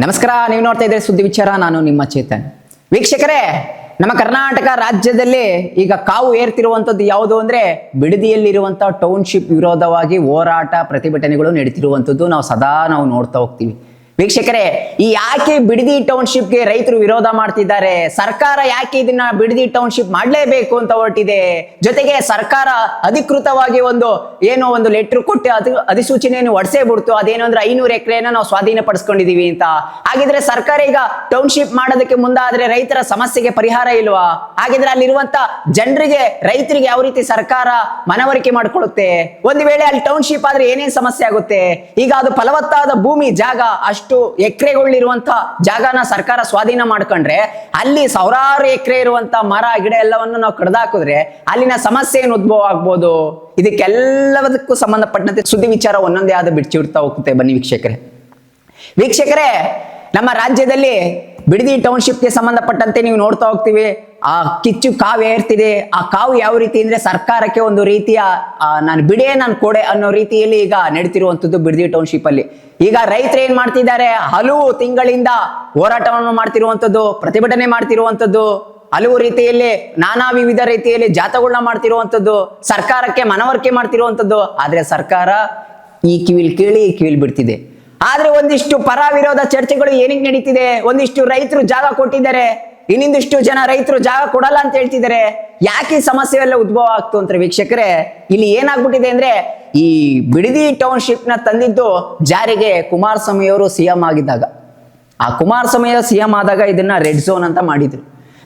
ನಮಸ್ಕಾರ, ನೀವು ನೋಡ್ತಾ ಇದ್ದೀರಿ ಸುದ್ದಿ ವಿಚಾರ. ನಾನು ನಿಮ್ಮ ಚೇತನ್. ವೀಕ್ಷಕರೇ, ನಮ್ಮ ಕರ್ನಾಟಕ ರಾಜ್ಯದಲ್ಲಿ ಈಗ ಕಾವು ಏರ್ತಿರುವಂತದ್ದು ಯಾವುದು ಅಂದ್ರೆ ಬಿಡದಿಯಲ್ಲಿರುವಂತಹ ಟೌನ್ಶಿಪ್ ವಿರೋಧವಾಗಿ ಹೋರಾಟ ಪ್ರತಿಭಟನೆಗಳು ನಡೀತಿರುವಂತದ್ದು ನಾವು ನೋಡ್ತಾ ಹೋಗ್ತೀವಿ. ವೀಕ್ಷಕರೇ, ಈ ಯಾಕೆ ಬಿಡದಿ ಟೌನ್ಶಿಪ್ಗೆ ರೈತರು ವಿರೋಧ ಮಾಡ್ತಿದ್ದಾರೆ? ಸರ್ಕಾರ ಯಾಕೆ ಇದನ್ನ ಬಿಡದಿ ಟೌನ್ಶಿಪ್ ಮಾಡಲೇಬೇಕು ಅಂತ ಹೊರಟಿದೆ? ಜೊತೆಗೆ ಸರ್ಕಾರ ಅಧಿಕೃತವಾಗಿ ಒಂದು ಲೆಟರ್ ಕೊಟ್ಟು ಅಧಿಸೂಚನೆಯನ್ನು ಹೊರಸೇ ಬಿಡ್ತು. ಅದೇನು ಅಂದ್ರೆ 500 ಎಕರೆನ ನಾವು ಸ್ವಾಧೀನ ಪಡಿಸ್ಕೊಂಡಿದೀವಿ ಅಂತ. ಹಾಗಿದ್ರೆ ಸರ್ಕಾರ ಈಗ ಟೌನ್ಶಿಪ್ ಮಾಡೋದಕ್ಕೆ ಮುಂದಾದ್ರೆ ರೈತರ ಸಮಸ್ಯೆಗೆ ಪರಿಹಾರ ಇಲ್ವಾ? ಹಾಗಿದ್ರೆ ಅಲ್ಲಿರುವಂತ ಜನರಿಗೆ, ರೈತರಿಗೆ ಯಾವ ರೀತಿ ಸರ್ಕಾರ ಮನವರಿಕೆ ಮಾಡ್ಕೊಳ್ಳುತ್ತೆ? ಒಂದು ವೇಳೆ ಅಲ್ಲಿ ಟೌನ್ಶಿಪ್ ಆದ್ರೆ ಏನೇನ್ ಸಮಸ್ಯೆ ಆಗುತ್ತೆ? ಈಗ ಅದು ಫಲವತ್ತಾದ ಭೂಮಿ ಜಾಗ, ಅಷ್ಟು ಎಕರೆಗಳಿರುವಂತ ಜಾಗನ ಸರ್ಕಾರ ಸ್ವಾಧೀನ ಮಾಡ್ಕೊಂಡ್ರೆ ಅಲ್ಲಿ ಸಾವಿರಾರು ಎಕರೆ ಇರುವಂತ ಮರ ಗಿಡ ಎಲ್ಲವನ್ನು ನಾವು ಕಡ್ದಾಕಿದ್ರೆ ಅಲ್ಲಿನ ಸಮಸ್ಯೆ ಏನು ಉದ್ಭವ ಆಗ್ಬೋದು? ಇದಕ್ಕೆಲ್ಲದಕ್ಕೂ ಸಂಬಂಧಪಟ್ಟಂತೆ ಸುದ್ದಿ ವಿಚಾರ ಒಂದೊಂದೇ ಆದ ಬಿಡ್ತಾ ಹೋಗುತ್ತೆ. ಬನ್ನಿ ವೀಕ್ಷಕರೇ, ನಮ್ಮ ರಾಜ್ಯದಲ್ಲಿ ಬಿಡದಿ ಟೌನ್ಶಿಪ್ಗೆ ಸಂಬಂಧಪಟ್ಟಂತೆ ನೀವು ನೋಡ್ತಾ ಹೋಗ್ತೀವಿ. ಆ ಕಿಚ್ಚು ಕಾವು ಏರ್ತಿದೆ. ಆ ಕಾವು ಯಾವ ರೀತಿ ಅಂದ್ರೆ ಸರ್ಕಾರಕ್ಕೆ ಒಂದು ರೀತಿಯ ನಾನು ಕೊಡೆ ಅನ್ನೋ ರೀತಿಯಲ್ಲಿ ಈಗ ನಡೀತಿರುವಂತದ್ದು ಬಿಡದಿ ಟೌನ್ಶಿಪ್ ಅಲ್ಲಿ. ಈಗ ರೈತರು ಏನ್ ಮಾಡ್ತಿದ್ದಾರೆ? ಹಲವು ತಿಂಗಳಿಂದ ಹೋರಾಟವನ್ನು ಮಾಡ್ತಿರುವಂತದ್ದು, ಪ್ರತಿಭಟನೆ ಮಾಡ್ತಿರುವಂತದ್ದು, ಹಲವು ರೀತಿಯಲ್ಲಿ ವಿವಿಧ ರೀತಿಯಲ್ಲಿ ಜಾಥಾಗಳನ್ನ ಮಾಡ್ತಿರುವಂತದ್ದು, ಸರ್ಕಾರಕ್ಕೆ ಮನವರಿಕೆ ಮಾಡ್ತಿರುವಂತದ್ದು. ಆದ್ರೆ ಸರ್ಕಾರ ಈ ಕಿವಿಲ್ ಕೇಳಿ ಈ ಕಿವಿಲ್ ಬಿಡ್ತಿದೆ. ಆದ್ರೆ ಒಂದಿಷ್ಟು ಪರ ವಿರೋಧ ಚರ್ಚೆಗಳು ಏನಿಗೆ ನಡೀತಿದೆ? ಒಂದಿಷ್ಟು ರೈತರು ಜಾಗ ಕೊಟ್ಟಿದ್ದಾರೆ, ಇನ್ನೊಂದಿಷ್ಟು ಜನ ರೈತರು ಜಾಗ ಕೊಡಲ್ಲ ಅಂತ ಹೇಳ್ತಿದ್ದಾರೆ. ಯಾಕೆ ಈ ಸಮಸ್ಯೆ ಎಲ್ಲ ಉದ್ಭವ ಆಗ್ತು ಅಂತ ವೀಕ್ಷಕರೇ, ಇಲ್ಲಿ ಏನಾಗ್ಬಿಟ್ಟಿದೆ ಅಂದ್ರೆ ಈ ಬಿಡದಿ ಟೌನ್ಶಿಪ್ ನ ತಂದಿದ್ದು ಜಾರಿಗೆ ಕುಮಾರಸ್ವಾಮಿ ಅವರು ಸಿಎಂ ಆಗಿದ್ದಾಗ. ಆ ಕುಮಾರಸ್ವಾಮಿ ಸಿಎಂ ಆದಾಗ ಇದನ್ನ ರೆಡ್ ಝೋನ್ ಅಂತ ಮಾಡಿದ್ರು.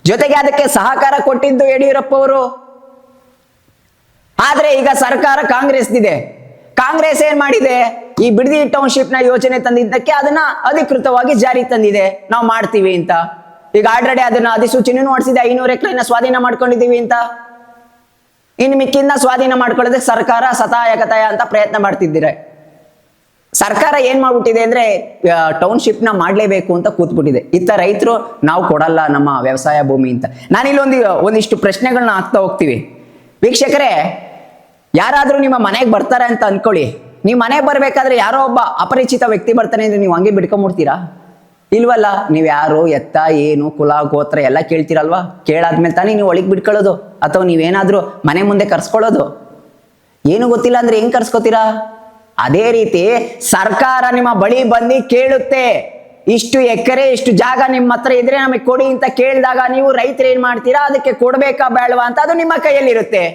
ಜೊತೆಗೆ ಅದಕ್ಕೆ ಸಹಕಾರ ಕೊಟ್ಟಿದ್ದು ಯಡಿಯೂರಪ್ಪ ಅವರು. ಆದ್ರೆ ಈಗ ಸರ್ಕಾರ ಕಾಂಗ್ರೆಸ್ದಿದೆ. ಕಾಂಗ್ರೆಸ್ ಏನ್ ಮಾಡಿದೆ? ಈ ಬಿಡದಿ ಟೌನ್ಶಿಪ್ ನ ಯೋಜನೆ ತಂದಿದ್ದಕ್ಕೆ ಅದನ್ನ ಅಧಿಕೃತವಾಗಿ ಜಾರಿ ತಂದಿದೆ, ನಾವು ಮಾಡ್ತೀವಿ ಅಂತ. ಈಗ ಆಲ್ರೆಡಿ ಅದನ್ನ ಅಧಿಸೂಚನೆ ಹೊರಡಿಸಿದೆ, 500 ಎಕರೆನ ಸ್ವಾಧೀನ ಮಾಡ್ಕೊಂಡಿದೀವಿ ಅಂತ. ಇನ್ನು ಮಿಕ್ಕಿಂದ ಸ್ವಾಧೀನ ಮಾಡ್ಕೊಳ್ಳೋದಕ್ಕೆ ಸರ್ಕಾರ ಸತಾಯಕತಾಯ ಅಂತ ಪ್ರಯತ್ನ ಮಾಡ್ತಿದ್ದೀರ. ಸರ್ಕಾರ ಏನ್ ಮಾಡ್ಬಿಟ್ಟಿದೆ ಅಂದ್ರೆ ಟೌನ್ಶಿಪ್ ನ ಮಾಡ್ಲೇಬೇಕು ಅಂತ ಕೂತ್ಬಿಟ್ಟಿದೆ. ಇತ್ತ ರೈತರು ನಾವು ಕೊಡಲ್ಲ ನಮ್ಮ ವ್ಯವಸಾಯ ಭೂಮಿ ಅಂತ. ನಾನಿಲ್ಲಿ ಒಂದಿಷ್ಟು ಪ್ರಶ್ನೆಗಳನ್ನ ಹಾಕ್ತಾ ಹೋಗ್ತೀವಿ. ವೀಕ್ಷಕರೇ, ಯಾರಾದ್ರೂ ನಿಮ್ಮ ಮನೆಗೆ ಬರ್ತಾರೆ ಅಂತ ಅನ್ಕೊಳ್ಳಿ. ನೀವು ಮನೆಗೆ ಬರ್ಬೇಕಾದ್ರೆ ಯಾರೋ ಒಬ್ಬ ಅಪರಿಚಿತ ವ್ಯಕ್ತಿ ಬರ್ತಾನೆ ಅಂದ್ರೆ ನೀವು ಹಂಗೆ ಬಿಡ್ಕೊಂಡ್ಬಿಡ್ತೀರಾ? ಇಲ್ವಲ್ಲ. ನೀವು ಯಾರು, ಎತ್ತ, ಏನು, ಕುಲ, ಗೋತ್ರ ಎಲ್ಲ ಕೇಳ್ತೀರಲ್ವಾ? ಕೇಳಾದ್ಮೇಲೆ ತಾನೇ ನೀವು ಒಳಗೆ ಬಿಡ್ಕೊಳ್ಳೋದು, ಅಥವಾ ನೀವೇನಾದ್ರೂ ಮನೆ ಮುಂದೆ ಕರ್ಸ್ಕೊಳ್ಳೋದು. ಏನು ಗೊತ್ತಿಲ್ಲ ಅಂದ್ರೆ ಹೆಂಗ್ ಕರ್ಸ್ಕೊತೀರಾ? ಅದೇ ರೀತಿ ಸರ್ಕಾರ ನಿಮ್ಮ ಬಳಿ ಬಂದು ಕೇಳುತ್ತೆ, ಇಷ್ಟು ಎಕರೆ ಇಷ್ಟು ಜಾಗ ನಿಮ್ಮ ಹತ್ರ ಇದ್ರೆ ನಮಗೆ ಕೊಡಿ ಅಂತ ಕೇಳಿದಾಗ ನೀವು ರೈತರು ಏನ್ ಮಾಡ್ತೀರಾ? ಅದಕ್ಕೆ ಕೊಡ್ಬೇಕಾ ಬೇಡವಾ ಅಂತ ಅದು ನಿಮ್ಮ ಕೈಯಲ್ಲಿ ಇರುತ್ತೆ.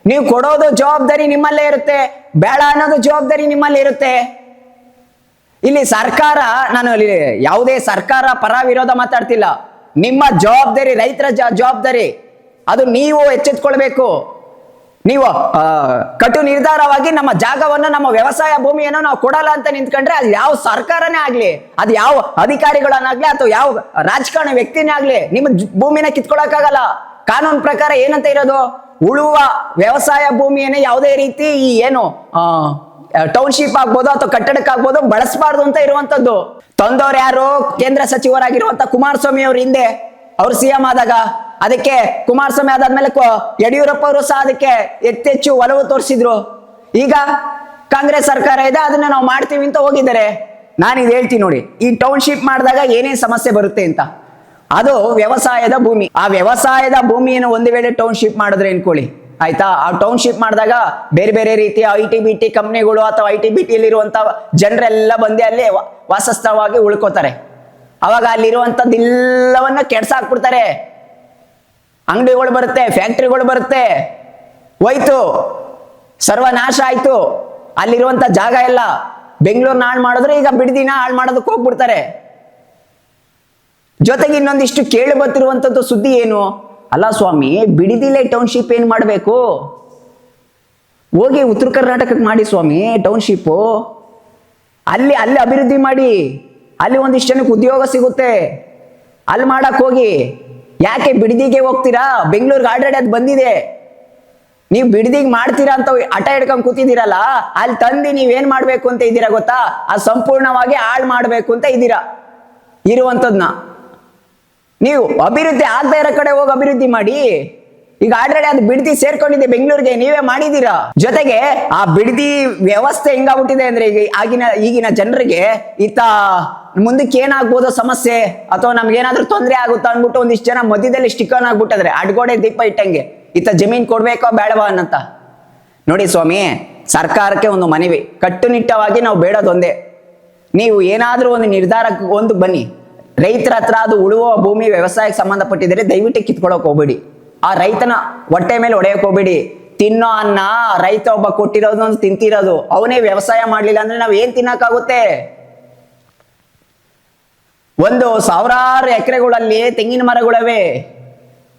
ನೀವು ಕೊಡೋದು ಜವಾಬ್ದಾರಿ ನಿಮ್ಮಲ್ಲೇ ಇರುತ್ತೆ, ಬೇಡ ಅನ್ನೋದು ಜವಾಬ್ದಾರಿ ನಿಮ್ಮಲ್ಲಿ ಇರುತ್ತೆ. ಇಲ್ಲಿ ಸರ್ಕಾರ, ನಾನು ಅಲ್ಲಿ ಯಾವುದೇ ಸರ್ಕಾರ ಪರ ವಿರೋಧ ಮಾತಾಡ್ತಿಲ್ಲ. ನಿಮ್ಮ ಜವಾಬ್ದಾರಿ, ರೈತರ ಜವಾಬ್ದಾರಿ, ಅದು ನೀವು ಎಚ್ಚೆತ್ಕೊಳ್ಬೇಕು. ನೀವು ಕಟು ನಿರ್ಧಾರವಾಗಿ ನಮ್ಮ ಜಾಗವನ್ನು, ನಮ್ಮ ವ್ಯವಸಾಯ ಭೂಮಿಯನ್ನು ನಾವು ಕೊಡಲ್ಲ ಅಂತ ನಿಂತ್ಕೊಂಡ್ರೆ ಅದು ಯಾವ ಸರ್ಕಾರನೇ ಆಗ್ಲಿ, ಅದು ಯಾವ ಅಧಿಕಾರಿಗಳನ್ನಾಗ್ಲಿ ಅಥವಾ ಯಾವ ರಾಜಕಾರಣ ವ್ಯಕ್ತಿನೇ ಆಗ್ಲಿ ನಿಮ್ಮ ಭೂಮಿನ ಕಿತ್ಕೊಳಕ್ಕಾಗಲ್ಲ. ಕಾನೂನು ಪ್ರಕಾರ ಏನಂತ ಇರೋದು? ಉಳುವ ವ್ಯವಸಾಯ ಭೂಮಿಯನ್ನೇ ಯಾವುದೇ ರೀತಿ ಈ ಏನು ಟೌನ್ಶಿಪ್ ಆಗ್ಬೋದು ಅಥವಾ ಕಟ್ಟಡಕ್ಕಾಗ್ಬೋದು ಬಳಸಬಾರ್ದು ಅಂತ ಇರುವಂತದ್ದು. ತಂದವ್ರು ಯಾರು? ಕೇಂದ್ರ ಸಚಿವರಾಗಿರುವಂತ ಕುಮಾರಸ್ವಾಮಿ ಅವರು. ಹಿಂದೆ ಅವ್ರು ಸಿಎಂ ಆದಾಗ ಅದಕ್ಕೆ ಕುಮಾರಸ್ವಾಮಿ ಆದಾದ್ಮೇಲೆ ಯಡಿಯೂರಪ್ಪ ಅವರು ಸಹ ಅದಕ್ಕೆ ಹೆಚ್ಚೆಚ್ಚು ಒಲವು ತೋರಿಸಿದ್ರು. ಈಗ ಕಾಂಗ್ರೆಸ್ ಸರ್ಕಾರ ಇದೆ, ಅದನ್ನ ನಾವು ಮಾಡ್ತೀವಿ ಅಂತ ಹೋಗಿದ್ದಾರೆ. ನಾನಿದು ಹೇಳ್ತೀನಿ ನೋಡಿ, ಈ ಟೌನ್ಶಿಪ್ ಮಾಡಿದಾಗ ಏನೇನ್ ಸಮಸ್ಯೆ ಬರುತ್ತೆ ಅಂತ. ಅದು ವ್ಯವಸಾಯದ ಭೂಮಿ. ಆ ವ್ಯವಸಾಯದ ಭೂಮಿಯನ್ನು ಒಂದು ವೇಳೆ ಟೌನ್ಶಿಪ್ ಮಾಡಿದ್ರೆ ಅನ್ಕೊಳ್ಳಿ, ಆಯ್ತಾ? ಆ ಟೌನ್ಶಿಪ್ ಮಾಡಿದಾಗ ಬೇರೆ ಬೇರೆ ರೀತಿಯ ITBT ಕಂಪ್ನಿಗಳು ಅಥವಾ ITBT ಇರುವಂತ ಜನರೆಲ್ಲ ಬಂದು ಅಲ್ಲಿ ವಾಸಸ್ಥಳವಾಗಿ ಉಳ್ಕೋತಾರೆ. ಅವಾಗ ಅಲ್ಲಿರುವಂತದ್ದೆಲ್ಲವನ್ನ ಕೆಡ್ಸಾಕ್ಬಿಡ್ತಾರೆ. ಅಂಗಡಿಗಳು ಬರುತ್ತೆ, ಫ್ಯಾಕ್ಟ್ರಿಗಳು ಬರುತ್ತೆ, ಹೋಯ್ತು, ಸರ್ವನಾಶ ಆಯ್ತು. ಅಲ್ಲಿರುವಂತ ಜಾಗ ಎಲ್ಲ ಬೆಂಗಳೂರನ್ನ ಹಾಳು ಮಾಡಿದ್ರೆ ಈಗ ಬಿಡದಿನ ಹಾಳು ಮಾಡೋದಕ್ಕೆ ಹೋಗ್ಬಿಡ್ತಾರೆ. ಜೊತೆಗೆ ಇನ್ನೊಂದಿಷ್ಟು ಕೇಳಿ ಬರ್ತಿರುವಂತದ್ದು ಸುದ್ದಿ ಏನು? ಅಲ್ಲ ಸ್ವಾಮಿ, ಬಿಡದಿಲೇ ಟೌನ್ಶಿಪ್ ಏನ್ ಮಾಡಬೇಕು? ಹೋಗಿ ಉತ್ತರ ಕರ್ನಾಟಕಕ್ಕೆ ಮಾಡಿ ಸ್ವಾಮಿ ಟೌನ್ಶಿಪ್. ಅಲ್ಲಿ ಅಭಿವೃದ್ಧಿ ಮಾಡಿ, ಅಲ್ಲಿ ಒಂದಿಷ್ಟು ಜನಕ್ಕೆ ಉದ್ಯೋಗ ಸಿಗುತ್ತೆ. ಅಲ್ಲಿ ಮಾಡಕ್ ಹೋಗಿ. ಯಾಕೆ ಬಿಡದಿಗೆ ಹೋಗ್ತೀರಾ? ಬೆಂಗಳೂರಿಗೆ ಆಲ್ರೆಡಿ ಅದು ಬಂದಿದೆ. ನೀವು ಬಿಡದಿಗೆ ಮಾಡ್ತೀರಾ ಅಂತ ಹಠ ಹಿಡ್ಕೊಂಡ್ ಕೂತಿದ್ದೀರಲ್ಲ, ಅಲ್ಲಿ ತಂದು ನೀವೇನ್ ಮಾಡ್ಬೇಕು ಅಂತ ಇದ್ದೀರಾ ಗೊತ್ತಾ? ಅದು ಸಂಪೂರ್ಣವಾಗಿ ಹಾಳು ಮಾಡ್ಬೇಕು ಅಂತ ಇದ್ದೀರಾ ಇರುವಂತದ್ನ. ನೀವು ಅಭಿವೃದ್ಧಿ ಆಗದೆ ಇರೋ ಕಡೆ ಹೋಗಿ ಅಭಿವೃದ್ಧಿ ಮಾಡಿ. ಈಗ ಆಲ್ರೆಡಿ ಅದು ಬಿಡದಿ ಸೇರ್ಕೊಂಡಿದೆ ಬೆಂಗಳೂರಿಗೆ, ನೀವೇ ಮಾಡಿದೀರಾ. ಜೊತೆಗೆ ಆ ಬಿಡದಿ ವ್ಯವಸ್ಥೆ ಹೆಂಗಾಗ್ಬಿಟ್ಟಿದೆ ಅಂದ್ರೆ ಈಗ ಈಗಿನ ಜನರಿಗೆ ಈತ ಮುಂದಕ್ಕೆ ಏನಾಗ್ಬೋದು ಸಮಸ್ಯೆ ಅಥವಾ ನಮ್ಗೇನಾದ್ರೂ ತೊಂದರೆ ಆಗುತ್ತಾ ಅಂದ್ಬಿಟ್ಟು ಒಂದಿಷ್ಟು ಜನ ಮಧ್ಯದಲ್ಲಿ ಸ್ಟಿಕನ್ ಆಗ್ಬಿಟ್ಟಿದ್ರೆ ಅಡ್ಗೋಡೆ ದೀಪ ಇಟ್ಟಂಗೆ ಈತ ಜಮೀನ್ ಕೊಡ್ಬೇಕೋ ಬೇಡವಾ ಅನ್ನಂತ. ನೋಡಿ ಸ್ವಾಮಿ, ಸರ್ಕಾರಕ್ಕೆ ಒಂದು ಮನವಿ, ಕಟ್ಟುನಿಟ್ಟವಾಗಿ ನಾವು ಬೇಡೋದೊಂದೇ, ನೀವು ಏನಾದ್ರೂ ಒಂದು ನಿರ್ಧಾರಕ್ಕೆ ಒಂದು ಬನ್ನಿ. ರೈತರ ಹತ್ರ ಅದು ಉಳುವ ಭೂಮಿ ವ್ಯವಸಾಯಕ್ಕೆ ಸಂಬಂಧಪಟ್ಟಿದ್ರೆ ದಯವಿಟ್ಟು ಕಿತ್ಕೊಳ್ಳೋಕೆ ಹೋಗ್ಬೇಡಿ. ಆ ರೈತನ ಹೊಟ್ಟೆ ಮೇಲೆ ಹೊಡೆಯಕ್ ಹೋಗ್ಬೇಡಿ. ತಿನ್ನೋ ಅನ್ನ ರೈತ ಒಬ್ಬ ಕೊಟ್ಟಿರೋದು ತಿಂತಿರೋದು, ಅವನೇ ವ್ಯವಸಾಯ ಮಾಡ್ಲಿಲ್ಲ ಅಂದ್ರೆ ನಾವ್ ಏನ್ ತಿನ್ನಕ್ಕಾಗುತ್ತೆ? ಒಂದು ಸಾವಿರಾರು ಎಕರೆಗಳಲ್ಲಿ ತೆಂಗಿನ ಮರಗಳವೆ,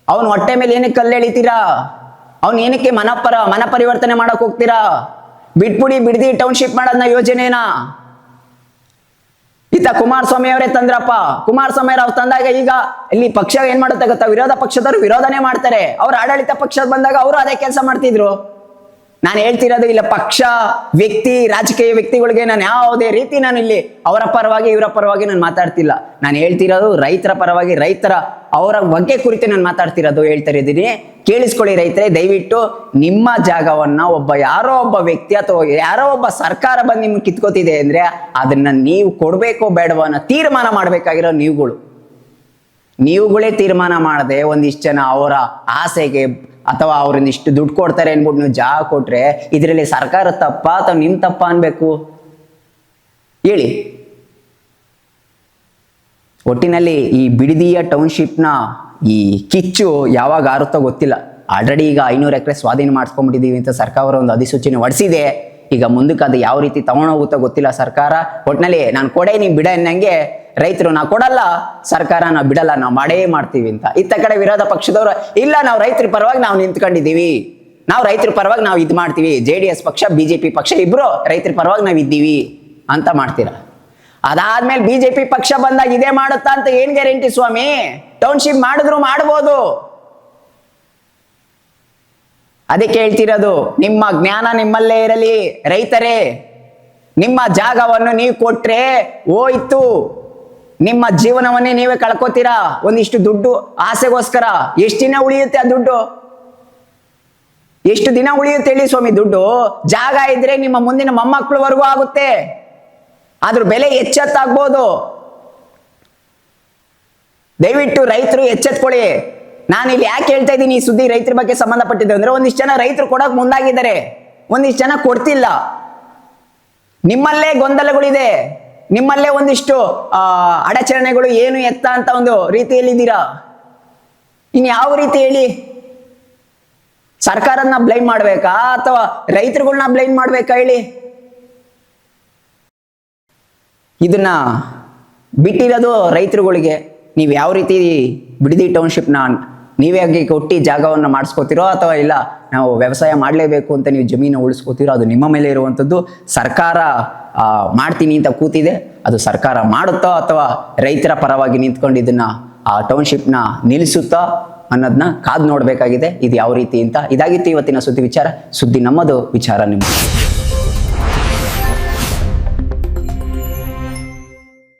ಅವನ್ ಹೊಟ್ಟೆ ಮೇಲೆ ಏನಕ್ಕೆ ಕಲ್ಲೆಳಿತೀರಾ? ಅವ್ನ್ ಏನಕ್ಕೆ ಮನ ಪರಿವರ್ತನೆ ಮಾಡಕ್ ಹೋಗ್ತೀರಾ? ಬಿಟ್ಬಿಡಿ, ಬಿಡದಿ ಟೌನ್ಶಿಪ್ ಮಾಡೋದನ್ನ ಯೋಜನೆನಾ ಈತ ಕುಮಾರಸ್ವಾಮಿ ಅವರೇ ತಂದ್ರಪ್ಪ. ಕುಮಾರಸ್ವಾಮಿ ಅವ್ರು ತಂದಾಗ ಈಗ ಇಲ್ಲಿ ಪಕ್ಷ ಏನ್ ಮಾಡುತ್ತೆ ಗೊತ್ತಾ? ವಿರೋಧ ಪಕ್ಷದವರು ವಿರೋಧನೆ ಮಾಡ್ತಾರೆ. ಅವ್ರ ಆಡಳಿತ ಪಕ್ಷ ಬಂದಾಗ ಅವರು ಅದೇ ಕೆಲಸ ಮಾಡ್ತಿದ್ರು. ನಾನು ಹೇಳ್ತಿರೋದು ಇಲ್ಲ ಪಕ್ಷ, ವ್ಯಕ್ತಿ, ರಾಜಕೀಯ ವ್ಯಕ್ತಿಗಳಿಗೆ ನಾನು ಯಾವುದೇ ರೀತಿ ನಾನು ಇಲ್ಲಿ ಅವರ ಪರವಾಗಿ ಇವರ ಪರವಾಗಿ ನಾನು ಮಾತಾಡ್ತಿಲ್ಲ. ನಾನು ಹೇಳ್ತಿರೋದು ರೈತರ ಪರವಾಗಿ, ರೈತರ ಅವರ ಬಗ್ಗೆ ಕುರಿತು ನಾನು ಮಾತಾಡ್ತಿರೋದು, ಹೇಳ್ತಾ ಇದ್ದೀನಿ. ಕೇಳಿಸ್ಕೊಳ್ಳಿ ರೈತರೇ, ದಯವಿಟ್ಟು ನಿಮ್ಮ ಜಾಗವನ್ನ ಯಾರೋ ಒಬ್ಬ ವ್ಯಕ್ತಿ ಅಥವಾ ಯಾರೋ ಒಬ್ಬ ಸರ್ಕಾರ ಬಂದು ನಿಮ್ಗೆ ಕಿತ್ಕೋತಿದೆ ಅಂದ್ರೆ ಅದನ್ನ ನೀವು ಕೊಡ್ಬೇಕೋ ಬೇಡವೋ ಅನ್ನೋ ತೀರ್ಮಾನ ಮಾಡ್ಬೇಕಾಗಿರೋ ನೀವುಗಳೇ ತೀರ್ಮಾನ ಮಾಡದೆ ಒಂದಿಷ್ಟು ಜನ ಅವರ ಆಸೆಗೆ ಅಥವಾ ಅವ್ರಿಂದ ಇಷ್ಟು ದುಡ್ಡು ಕೊಡ್ತಾರೆ ಅನ್ಬಿಟ್ಟು ನೀವು ಜಾಗ ಕೊಟ್ರೆ ಇದರಲ್ಲಿ ಸರ್ಕಾರ ತಪ್ಪ ಅಥವಾ ನಿಮ್ ತಪ್ಪ ಅನ್ಬೇಕು? ಹೇಳಿ. ಒಟ್ಟಿನಲ್ಲಿ ಈ ಬಿಡದಿಯ ಟೌನ್ಶಿಪ್ನ ಈ ಕಿಚ್ಚು ಯಾವಾಗ ಆರುತ್ತೋ ಗೊತ್ತಿಲ್ಲ. ಆಲ್ರೆಡಿ ಈಗ 500 ಎಕರೆ ಸ್ವಾಧೀನ ಮಾಡಿಸ್ಕೊಂಡ್ಬಿಟ್ಟಿದೀವಿ ಅಂತ ಸರ್ಕಾರ ಒಂದು ಅಧಿಸೂಚನೆ ಹೊಡಿಸಿದೆ. ಈಗ ಮುಂದಕ್ಕೆ ಅದು ಯಾವ ರೀತಿ ತಗೊಂಡೋಗುತ್ತೋ ಗೊತ್ತಿಲ್ಲ ಸರ್ಕಾರ. ಒಟ್ಟಿನಲ್ಲಿ ನಾನು ಕೊಡೆ ನೀ ಬಿಡ ಅನ್ನಂಗೆ ರೈತರು ನಾ ಕೊಡಲ್ಲ, ಸರ್ಕಾರ ನಾವು ಬಿಡಲ್ಲ, ನಾವು ಮಾಡೇ ಮಾಡ್ತೀವಿ ಅಂತ. ಇತ್ತ ಕಡೆ ವಿರೋಧ ಪಕ್ಷದವರು ಇಲ್ಲ, ನಾವು ರೈತರ ಪರವಾಗಿ ನಾವು ನಿಂತ್ಕೊಂಡಿದ್ದೀವಿ, ನಾವು ರೈತರ ಪರವಾಗಿ ನಾವು ಇದು ಮಾಡ್ತೀವಿ, JDS ಪಕ್ಷ BJP ಪಕ್ಷ ಇಬ್ರು ರೈತರ ಪರವಾಗಿ ನಾವು ಇದ್ದೀವಿ ಅಂತ ಮಾಡ್ತೀರಾ. ಅದಾದ್ಮೇಲೆ BJP ಪಕ್ಷ ಬಂದಾಗ ಇದೇ ಮಾಡುತ್ತಾ ಅಂತ ಏನ್ ಗ್ಯಾರಂಟಿ ಸ್ವಾಮಿ? ಟೌನ್ಶಿಪ್ ಮಾಡಿದ್ರು ಮಾಡ್ಬೋದು. ಅದಕ್ಕೆ ಹೇಳ್ತಿರೋದು, ನಿಮ್ಮ ಜ್ಞಾನ ನಿಮ್ಮಲ್ಲೇ ಇರಲಿ ರೈತರೇ. ನಿಮ್ಮ ಜಾಗವನ್ನು ನೀವು ಕೊಟ್ರೆ ಹೋಯ್ತು, ನಿಮ್ಮ ಜೀವನವನ್ನೇ ನೀವೇ ಕಳ್ಕೊತೀರಾ. ಒಂದಿಷ್ಟು ದುಡ್ಡು ಆಸೆಗೋಸ್ಕರ ಎಷ್ಟು ದಿನ ಉಳಿಯುತ್ತೆ ಆ ದುಡ್ಡು? ಎಷ್ಟು ದಿನ ಉಳಿಯುತ್ತೆ ಹೇಳಿ ಸ್ವಾಮಿ ದುಡ್ಡು? ಜಾಗ ಇದ್ರೆ ನಿಮ್ಮ ಮುಂದಿನ ಮೊಮ್ಮಕ್ಕಳವರೆಗೂ ಆಗುತ್ತೆ, ಅದ್ರ ಬೆಲೆ ಎಚ್ಚೆತ್ತಾಗ್ಬೋದು. ದಯವಿಟ್ಟು ರೈತರು ಎಚ್ಚೆತ್ಕೊಳ್ಳಿ. ನಾನು ಇಲ್ಲಿ ಯಾಕೆ ಹೇಳ್ತಾ ಇದ್ದೀನಿ ಈ ಸುದ್ದಿ ರೈತರ ಬಗ್ಗೆ ಸಂಬಂಧಪಟ್ಟಿದೆ ಅಂದ್ರೆ ಒಂದಿಷ್ಟು ಜನ ರೈತರು ಕೊಡಕ್ ಮುಂದಾಗಿದ್ದಾರೆ, ಒಂದಿಷ್ಟು ಜನ ಕೊಡ್ತಿಲ್ಲ. ನಿಮ್ಮಲ್ಲೇ ಗೊಂದಲಗಳಿದೆ, ನಿಮ್ಮಲ್ಲೇ ಒಂದಿಷ್ಟು ಅಡಚಣೆಗಳು, ಏನು ಎತ್ತ ಅಂತ ಒಂದು ರೀತಿಯಲ್ಲಿದ್ದೀರಾ. ಇನ್ ಯಾವ ರೀತಿ ಹೇಳಿ? ಸರ್ಕಾರನ ಬ್ಲೈಮ್ ಮಾಡ್ಬೇಕಾ ಅಥವಾ ರೈತರುಗಳನ್ನ ಬ್ಲೈಮ್ ಮಾಡ್ಬೇಕಾ ಹೇಳಿ? ಇದನ್ನ ಬಿಟ್ಟಿರೋದು ರೈತರುಗಳಿಗೆ. ನೀವು ಯಾವ ರೀತಿ ಬಿಡದಿ ಟೌನ್ಶಿಪ್ನ ನೀವೇ ಆಗಿ ಕೊಟ್ಟು ಜಾಗವನ್ನು ಮಾಡಿಸ್ಕೋತಿರೋ ಅಥವಾ ಇಲ್ಲ ನಾವು ವ್ಯವಸಾಯ ಮಾಡಲೇಬೇಕು ಅಂತ ನೀವು ಜಮೀನು ಉಳಿಸ್ಕೋತಿರೋ ಅದು ನಿಮ್ಮ ಮೇಲೆ ಇರುವಂಥದ್ದು. ಸರ್ಕಾರ ಮಾಡ್ತೀನಿ ಅಂತ ಕೂತಿದೆ, ಅದು ಸರ್ಕಾರ ಮಾಡುತ್ತೋ ಅಥವಾ ರೈತರ ಪರವಾಗಿ ನಿಂತ್ಕೊಂಡು ಇದನ್ನ ಆ ಟೌನ್ಶಿಪ್ನ ನಿಲ್ಲಿಸುತ್ತೋ ಅನ್ನೋದನ್ನ ಕಾದು ನೋಡಬೇಕಾಗಿದೆ, ಇದು ಯಾವ ರೀತಿ ಅಂತ. ಇದಾಗಿತ್ತು ಇವತ್ತಿನ ಸುದ್ದಿ ವಿಚಾರ. ಸುದ್ದಿ ನಮ್ಮದು, ವಿಚಾರ ನಿಮ್ಮದು.